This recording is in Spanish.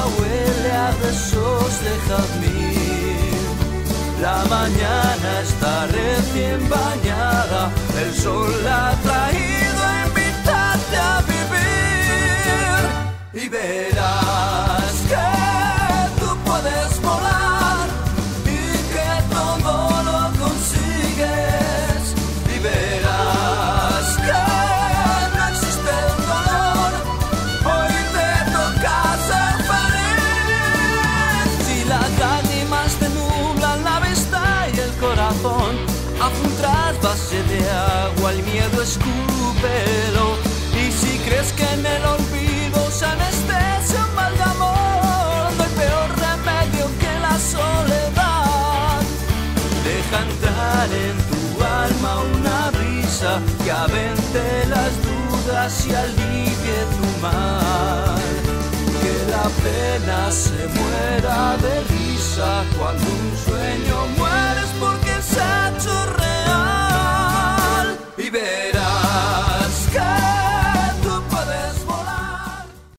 huele a besos de jazmín. La mañana está recién bañada, el sol la ha traído a invitarte a vivir. Y verás que tú puedes volar y que todo lo consigues. Y verás que no existe el dolor, hoy te toca ser feliz. Si las lágrimas te nublan la vista y el corazón, haz un trasvase de agua, el miedo escúpelo. Y si crees que en el olvido se anestesia un mal de amor, no hay peor remedio que la soledad. Deja entrar en tu alma una brisa que avente las dudas y alivie tu mal. Que la pena se muera de risa cuando un sueño muere.